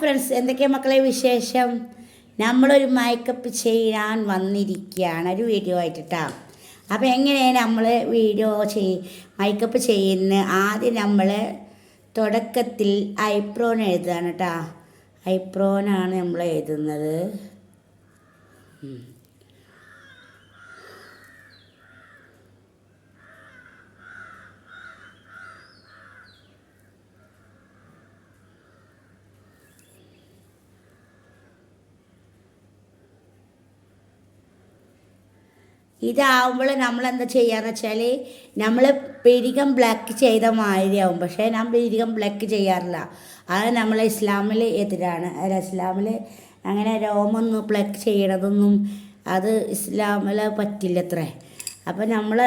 Friends, എന്തൊക്കെയാണ് മക്കളെ വിശേഷം? നമ്മളൊരു മേക്കപ്പ് ചെയ്യാൻ വന്നിരിക്കുകയാണ് ഒരു വീഡിയോ ആയിട്ടാ. അപ്പോൾ എങ്ങനെയാണ് നമ്മൾ മേക്കപ്പ് ചെയ്യുന്നത്? ആദ്യം നമ്മൾ തുടക്കത്തിൽ ഐബ്രോൺ എഴുതുകയാണ് കേട്ടോ. ഐബ്രോനാണ് നമ്മൾ എഴുതുന്നത്. ഇതാവുമ്പോൾ നമ്മളെന്താ ചെയ്യാന്ന് വെച്ചാൽ നമ്മൾ പിരികം ബ്ലാക്ക് ചെയ്ത മാതിരിയാവും. പക്ഷേ ഞാൻ പിരികം ബ്ലാക്ക് ചെയ്യാറില്ല. അത് നമ്മൾ ഇസ്ലാമിൽ എതിരാണ്. ഇസ്ലാമിൽ അങ്ങനെ രോമൊന്നും ബ്ലാക്ക് ചെയ്യണതൊന്നും അത് ഇസ്ലാമിൽ പറ്റില്ലത്രേ. അപ്പം നമ്മൾ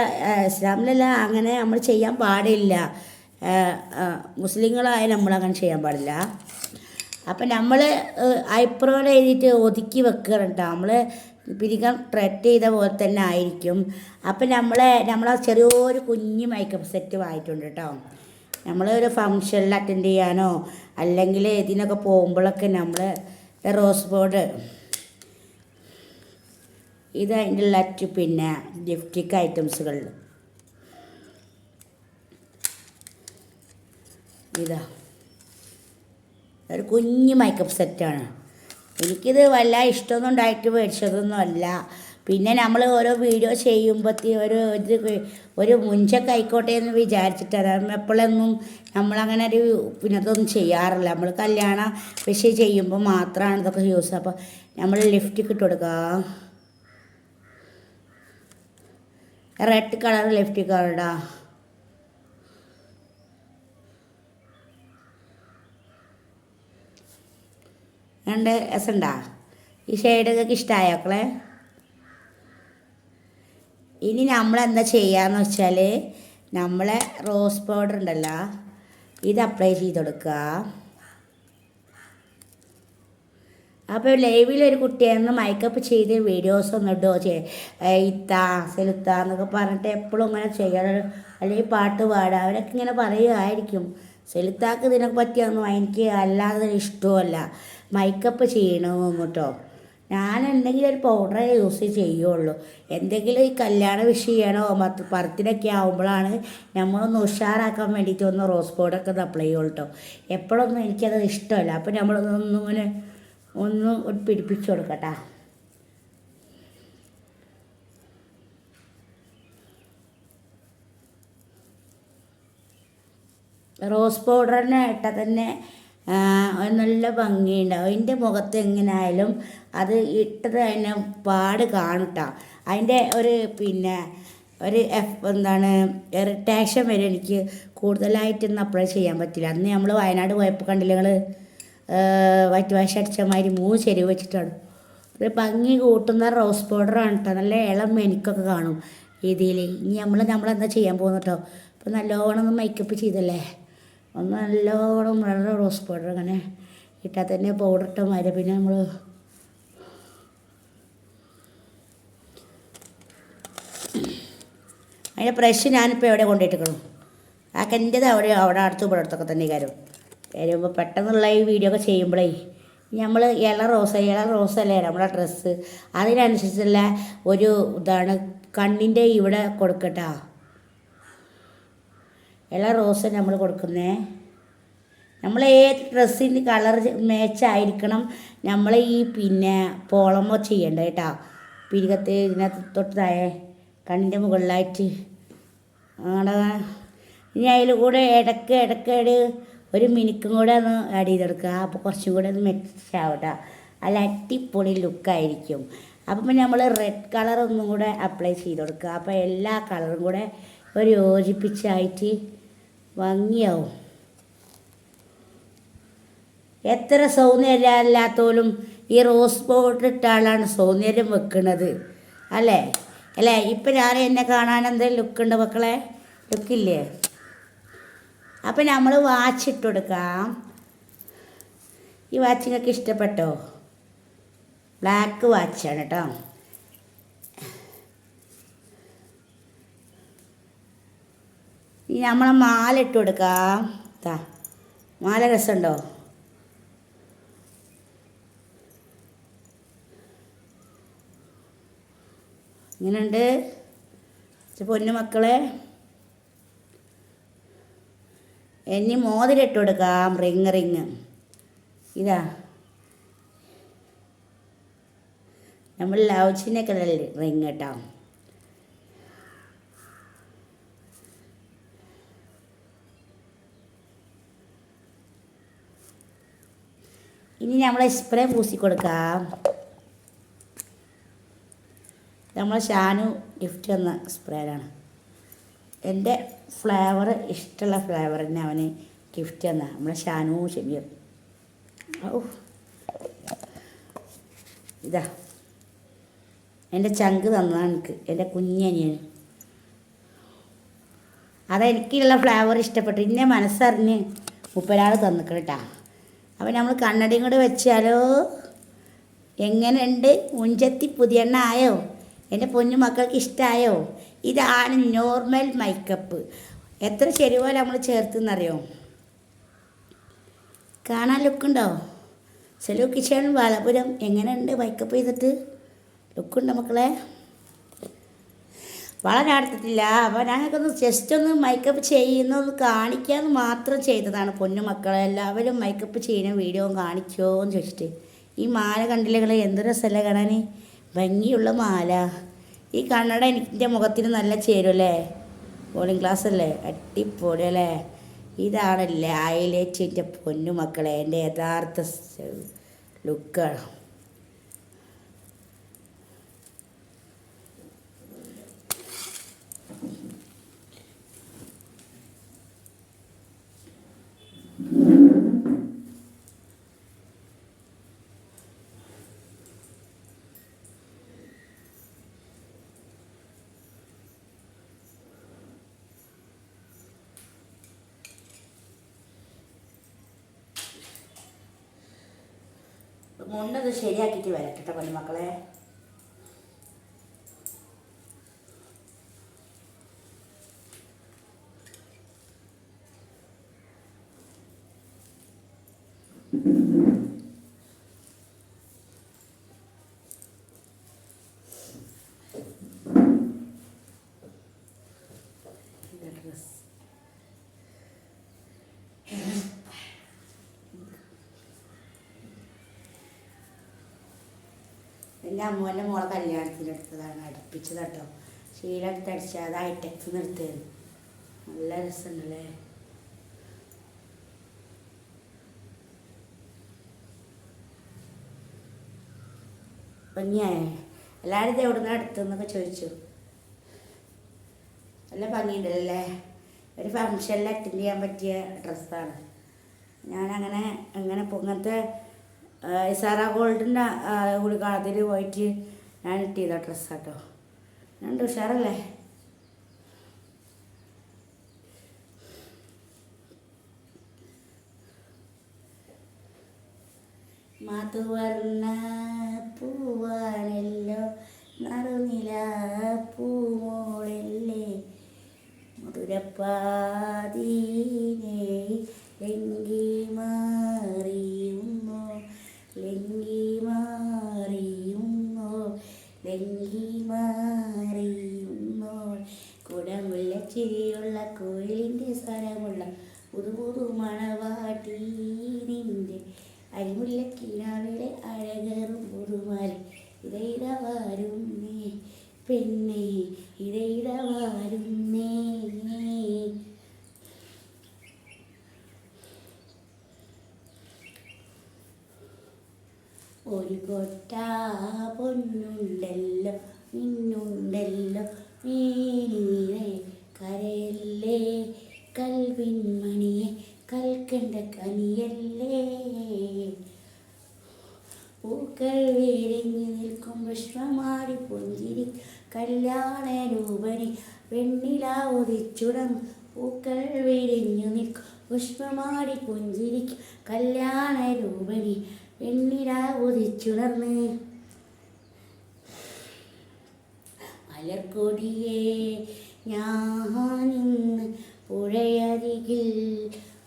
ഇസ്ലാമിലല്ല അങ്ങനെ നമ്മൾ ചെയ്യാൻ പാടില്ല. മുസ്ലിങ്ങളായ നമ്മളങ്ങനെ ചെയ്യാൻ പാടില്ല. അപ്പം നമ്മൾ ഐബ്രോയിൽ എഴുതിയിട്ട് ഒതുക്കി വെക്കണം കേട്ടോ. നമ്മൾ പിരികം ത്രെഡ് ചെയ്ത പോലെ തന്നെ ആയിരിക്കും. അപ്പം നമ്മളെ ചെറിയൊരു കുഞ്ഞ് മേക്കപ്പ് സെറ്റ് ആയിട്ടുണ്ട് കേട്ടോ. നമ്മളൊരു ഫങ്ഷനിൽ അറ്റൻഡ് ചെയ്യാനോ അല്ലെങ്കിൽ ഇതിനൊക്കെ പോകുമ്പോഴൊക്കെ നമ്മൾ റോസ് ബോർഡ് ഇത് അതിൻ്റെ ഉള്ള പിന്നെ ലിപ്സ്റ്റിക് ഐറ്റംസുകൾ ഇതാ ഒരു കുഞ്ഞ് മേക്കപ്പ് സെറ്റാണ്. എനിക്കിത് വല്ല ഇഷ്ടമൊന്നും ഉണ്ടായിട്ട് മേടിച്ചതൊന്നും അല്ല. പിന്നെ നമ്മൾ ഓരോ വീഡിയോ ചെയ്യുമ്പോഴത്തേ ഒരു മുഞ്ചൊക്കെ ആയിക്കോട്ടെ എന്ന് വിചാരിച്ചിട്ടാണ്. എപ്പോഴൊന്നും നമ്മളങ്ങനെ പിന്നെ അതൊന്നും ചെയ്യാറില്ല. നമ്മൾ കല്യാണ വിഷയം ചെയ്യുമ്പോൾ മാത്രമാണ് ഇതൊക്കെ യൂസ്. അപ്പോൾ നമ്മൾ ലിപ്സ്റ്റിക് ഇട്ട് കൊടുക്കുക. റെഡ് കളർ ലിപ്സ്റ്റിക് കളറാ. രണ്ട് രസമുണ്ടാ? ഈ ഷെയ്ഡൊക്കെ ഇഷ്ടമായോ മക്കളെ? ഇനി നമ്മളെന്താ ചെയ്യാന്ന് വെച്ചാൽ നമ്മളെ റോസ് പൗഡർ ഉണ്ടല്ലോ, ഇത് അപ്ലൈ ചെയ്ത് കൊടുക്കുക. അപ്പോൾ ലൈവിലൊരു കുട്ടിയെന്ന് മേക്കപ്പ് ചെയ്ത് വീഡിയോസ് ഒന്നും ഇടുകയോ സെലുത്ത പറഞ്ഞിട്ട് എപ്പോഴും ഇങ്ങനെ ചെയ്യണം, അല്ലെങ്കിൽ പാട്ട് പാടുക, അവരൊക്കെ ഇങ്ങനെ പറയുമായിരിക്കും. സെലുത്താക്ക് ഇതിനൊക്കെ പറ്റിയൊന്നും എനിക്ക് അല്ലാതെ ഇഷ്ടമല്ല മേക്കപ്പ് ചെയ്യണമെന്ന് കേട്ടോ. ഞാൻ എന്തെങ്കിലും ഒരു പൗഡറേ യൂസ് ചെയ്യുള്ളൂ. എന്തെങ്കിലും ഈ കല്യാണ വിഷയമാണോ ബർത്ത്ഡേയൊക്കെ ആകുമ്പോഴാണ് നമ്മളൊന്ന് ഉഷാറാക്കാൻ വേണ്ടിയിട്ട് ഒന്ന് റോസ് പൗഡറൊക്കെ ഒന്ന് അപ്ലൈ ചെയ്യുള്ളൂ കേട്ടോ. എപ്പോഴൊന്നും എനിക്കത് ഇഷ്ടമല്ല. അപ്പോൾ നമ്മളൊന്നിങ്ങനെ ഒന്ന് പിടിപ്പിച്ച് കൊടുക്കട്ടാ. റോസ് പൗഡറിനെ ഇട്ടാൽ തന്നെ നല്ല ഭംഗിയുണ്ടാവും. അതിൻ്റെ മുഖത്ത് എങ്ങനെയായാലും അത് ഇട്ടത് അതിനെ പാട് കാണുട്ടോ. അതിൻ്റെ പിന്നെ ഇറിറ്റേഷൻ വരെ എനിക്ക് കൂടുതലായിട്ടൊന്നും അപ്ലൈ ചെയ്യാൻ പറ്റില്ല. അന്ന് നമ്മൾ വയനാട് പോയപ്പോൾ കണ്ടില്ല നിങ്ങൾ, വൈറ്റ് വാഷ് അടിച്ച മാതിരി ചെരുവ് വെച്ചിട്ടാണ്. ഒരു ഭംഗി കൂട്ടുന്ന റോസ് പൗഡറാണ് കേട്ടോ. നല്ല ഇളം മെനിക്കൊക്കെ കാണും രീതിയിൽ. ഇനി നമ്മളെന്താ ചെയ്യാൻ പോകുന്നു കേട്ടോ. അപ്പോൾ നല്ലോണം ഒന്ന് മേക്കപ്പ് ചെയ്തല്ലേ, ഒന്ന് നല്ലോണം വളരെ റോസ് പൗഡർ അങ്ങനെ ഇട്ടാൽ തന്നെ പൗഡർ ഇട്ട മാതിരി. പിന്നെ നമ്മൾ അതിൻ്റെ ബ്രഷ് ഞാനിപ്പോൾ എവിടെ കൊണ്ടുപോയിട്ടിരിക്കണം? എൻ്റേത് അവിടെ അടുത്തൊക്കെ തന്നെ വരുമ്പോൾ പെട്ടെന്നുള്ള ഈ വീഡിയോ ഒക്കെ ചെയ്യുമ്പോഴേ നമ്മൾ ഇള റോസല്ലേ നമ്മളെ ഡ്രസ്സ്, അതിനനുസരിച്ചുള്ള ഒരു ഇതാണ് കണ്ണിൻ്റെ ഇവിടെ കൊടുക്കട്ടോ. ഇള റോസ് നമ്മൾ കൊടുക്കുന്നേ. നമ്മൾ ഏത് ഡ്രസ്സിൻ്റെ കളർ മാച്ചായിരിക്കണം നമ്മൾ ഈ പിന്നെ പോളമോ ചെയ്യേണ്ട കേട്ടോ. പിരികത്ത് ഇതിനകത്ത് തൊട്ടതായേ കണ്ണിൻ്റെ മുകളിലായിട്ട് അവിടെ. ഇനി അതിൽ കൂടെ ഇടയ്ക്ക് ഒരു മിനിക്കും കൂടെ ഒന്ന് ആഡ് ചെയ്തെടുക്കുക. അപ്പോൾ കുറച്ചും കൂടെ ഒന്ന് മെച്ചാവട്ടെ, അല്ല അടിപൊളി ലുക്കായിരിക്കും. അപ്പം നമ്മൾ റെഡ് കളർ ഒന്നും കൂടെ അപ്ലൈ ചെയ്ത് കൊടുക്കുക. അപ്പോൾ എല്ലാ കളറും കൂടെ ഒരു യോജിപ്പിച്ചായിട്ട് ഭംഗിയാവും. എത്ര സൗന്ദര്യമില്ലാത്തോലും ഈ റോസ് പൗഡർ ഇട്ടാലാണ് സൗന്ദര്യം വെക്കുന്നത് അല്ലേ? ഇപ്പം ഞാൻ എന്നെ കാണാൻ എന്തെങ്കിലും ലുക്കുണ്ട് മക്കളെ? ലുക്കില്ലേ? അപ്പം നമ്മൾ വാച്ച് ഇട്ട് കൊടുക്കാം. ഈ വാച്ച് നിങ്ങൾക്ക് ഇഷ്ടപ്പെട്ടോ? ബ്ലാക്ക് വാച്ചാണ് കേട്ടോ. ഇനി നമ്മളെ മാല ഇട്ട് കൊടുക്കാം. മാല രസമുണ്ടോ? ഇങ്ങനെയുണ്ട് പൊന്നു മക്കളെ. ഇനി മോതിരം ഇട്ട് കൊടുക്കാം. റിങ് ഇതാ നമ്മൾ ലൗച്ചിനൊക്കെ റിങ് കേട്ടോ. ഇനി നമ്മൾ സ്പ്രേ പൂസി കൊടുക്കാം. നമ്മൾ ഷാനു ഗിഫ്റ്റ് തന്ന സ്പ്രേയാണ്. എൻ്റെ ഫ്ലേവർ ഇഷ്ടമുള്ള ഫ്ലേവർ തന്നെ അവന് ഗിഫ്റ്റ് തന്ന നമ്മളെ ഷാനു ഷബീർ. ഓ ഇതാ എൻ്റെ ചങ്ക് തന്നതാണ് എനിക്ക്, എൻ്റെ കുഞ്ഞനിയന്. അതെനിക്കുള്ള ഫ്ലേവർ ഇഷ്ടപ്പെട്ടു. ഇന്നെ മനസ്സറിഞ്ഞ് മുപ്പരാൾ തന്നിക്കണം കേട്ടാ. അപ്പം നമ്മൾ കണ്ണടയും കൂടെ വെച്ചാലോ. എങ്ങനെയുണ്ട്? മുഞ്ചത്തി പുതിയെണ്ണ ആയോ? എൻ്റെ പൊന്നു മക്കൾക്ക് ഇഷ്ടമായോ? ഇതാണ് നോർമൽ മേക്കപ്പ്. എത്ര ശരിപോലെ നമ്മൾ ചേർത്തെന്നറിയോ? കാണാൻ ലുക്കുണ്ടോ? സെലു കിച്ചൺ വളപുരം. എങ്ങനെയുണ്ട് മേക്കപ്പ് ചെയ്തിട്ട്? ലുക്കുണ്ടോ മക്കളെ? വളരെ അടുത്തിട്ടില്ല. അപ്പോൾ ഞങ്ങൾക്കൊന്ന് ജസ്റ്റ് ഒന്ന് മേക്കപ്പ് ചെയ്യുന്നൊന്ന് കാണിക്കാമെന്ന് മാത്രം ചെയ്തതാണ് പൊന്നു മക്കളെ. എല്ലാവരും മേക്കപ്പ് ചെയ്യുന്ന വീഡിയോ കാണിക്കുമോ എന്ന് ചോദിച്ചിട്ട്. ഈ മാല കണ്ടില്ലേ? എന്ത് രസമല്ലേ കാണാൻ? ഭംഗിയുള്ള മാല. ഈ കണ്ണട എൻ്റെ മുഖത്തിന് നല്ല ചേരുമല്ലേ? ബോളിംഗ് ഗ്ലാസ് അല്ലേ? അടിപൊളി അല്ലേ? ഇതാണല്ലേ ഹൈലൈറ്റ് എൻ്റെ പൊന്നു മക്കളെ, എൻ്റെ യഥാർത്ഥ ലുക്കാണ്. മുണ്ടത് ശരിയാക്കിയിട്ട് വരട്ടെ പൊന്നു മക്കളെ. എൻ്റെ അമ്മൂൻ്റെ മോളെ കല്യാണത്തിന് എടുത്തതാണ്, അടുപ്പിച്ചത് കേട്ടോ. ശീല എടുത്തടിച്ച അത് ഹൈടെക്സ് നിർത്തിയത്. നല്ല രസമുണ്ടല്ലേ? ഭംഗിയായേ? എല്ലാവരും ഇത് എവിടെ നിന്നാണ് എടുത്തതെന്നൊക്കെ ചോദിച്ചു. നല്ല ഭംഗിയുണ്ടല്ലേ? ഒരു ഫംഗ്ഷനിൽ അറ്റൻഡ് ചെയ്യാൻ പറ്റിയ ഡ്രസ്സാണ്. ഞാനങ്ങനെ ഇങ്ങനത്തെ സാറാ ഗോൾഡിൻ്റെ അതിൽ പോയിട്ട് ഞാൻ ഇട്ട് ചെയ്ത ഡ്രസ്സാട്ടോ. ഞാൻ ഉഷാറല്ലേ? മധുവർണ്ണ പൂവാനല്ലോ നറുനില പൂമോളല്ലേ മധുരപ്പാതീനേ ലെങ്കി മാറിയുന്നോ ലെങ്കി മാറിയുന്നോ ലെങ്കി മാറിയുന്നോ കുടമുള്ള ചിരിയുള്ള കോയിലിൻ്റെ സ്വരമുള്ള പുതുപുതു മണവാട്ടി നിൻ്റെ അരിമുല്ലക്കിനാവിലെ അഴകറും പുതുമാരി ഇതൈതവാരും നീ പെണ്ണേ ഇതൈതവാരും നീ. ഒരു കൊട്ട പൊന്നുണ്ടല്ലോ മിന്നുണ്ടല്ലോ മീനീരെ കരയല്ലേ കൽവിൻമണിയെ കൽക്കണ്ട കനിയല്ലേ. പൂക്കൾ വിരിഞ്ഞു നിൽക്കും പുഷ്പമാടി പുഞ്ചിരി കല്യാണ രൂപണി വെണ്ണില ഉദിച്ചുടം. പൂക്കൾ വിരിഞ്ഞു നിൽക്കും പുഷ്പമാടി പുഞ്ചിരി കല്യാണ രൂപണി വെണ്ണില ഉദിച്ചുണർന്ന്. മലർക്കൊടിയേ ഞാനിന്ന് പുഴയരികിൽ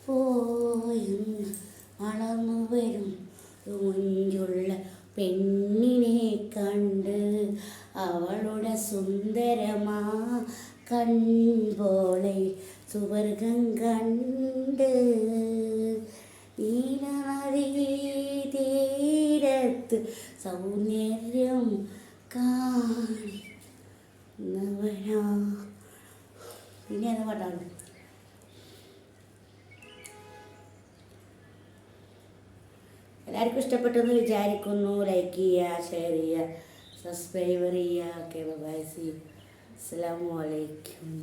പോയെന്ന് വളർന്നു വരും മുഞ്ചുള്ള പെണ്ണിനെ കണ്ട് അവളുടെ കൺപോളെ സുവർഗം കണ്ട് നീലനദീ തീരത്ത് സൗന്ദര്യം കാണുന്നവനാ. പിന്നെ ഏതാ പാട്ടാണ്? എല്ലാവർക്കും ഇഷ്ടപ്പെട്ടെന്ന് വിചാരിക്കുന്നു. ലൈക്ക് ചെയ്യുക, ഷെയർ ചെയ്യുക, സബ്സ്ക്രൈബ് ചെയ്യുക. Okay, bye. See you. അസ്സലാമു അലൈക്കും.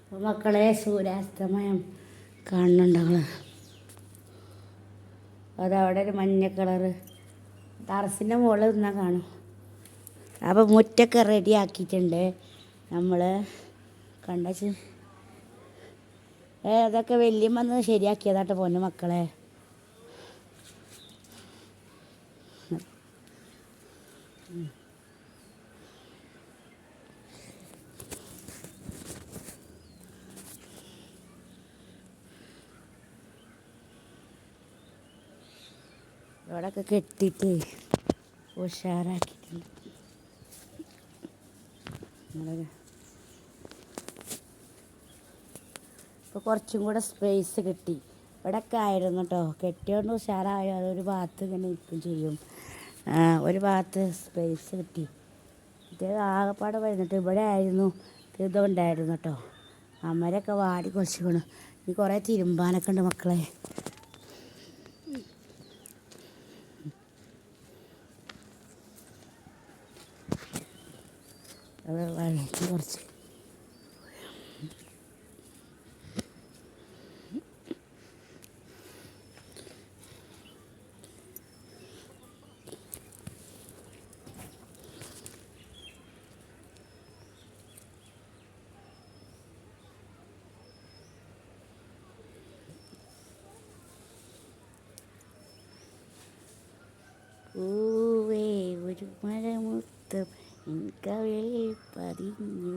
അപ്പോൾ മക്കളെ, സൂര്യാസ്തമയം കാണുന്നുണ്ടാവുക. അതവിടെ ഒരു മഞ്ഞ കളറ് ടെറസിൻ്റെ മുകളിൽ നിന്നാൽ കാണും. അപ്പോൾ മുറ്റൊക്കെ റെഡി ആക്കിയിട്ടുണ്ട് നമ്മൾ. കണ്ടച്ച് അതൊക്കെ വലിയ വന്ന് ശരിയാക്കിയതാട്ടോ പൊന്നു മക്കളെ. ഇവിടെയൊക്കെ കെട്ടിയിട്ട് ഉഷാറാക്കിയിട്ടുണ്ട്. ഇപ്പോൾ കുറച്ചും കൂടെ സ്പേസ് കിട്ടി. ഇവിടെയൊക്കെ ആയിരുന്നു കേട്ടോ, കെട്ടിയോണ്ട് ഉഷാറായോ. അതൊരു ഭാഗത്ത് ഇങ്ങനെ നിൽക്കും ചെയ്യും. ഒരു ഭാഗത്ത് സ്പേസ് കിട്ടി. ഇത് ആകെപ്പാടെ വരുന്നിട്ട് ഇവിടെ ആയിരുന്നു ഇതുണ്ടായിരുന്നു കേട്ടോ. അമരൊക്കെ വാടി കുറച്ച് ഈ കുറേ തിരുമ്പാനൊക്കെ ഉണ്ട് മക്കളെ. അത് വെള്ളത്തിൽ കുറച്ച് പൂവേ ഒരു മഴമുത്തം കവിളിൽ പതിഞ്ഞു,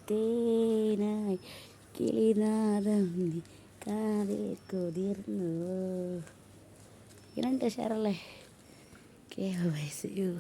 തേനായി കിളിനാദം കാതിൽ കുതിർന്നു. ഇങ്ങനെയുണ്ട് ഉഷാറല്ലേ? Okay, bye. See U.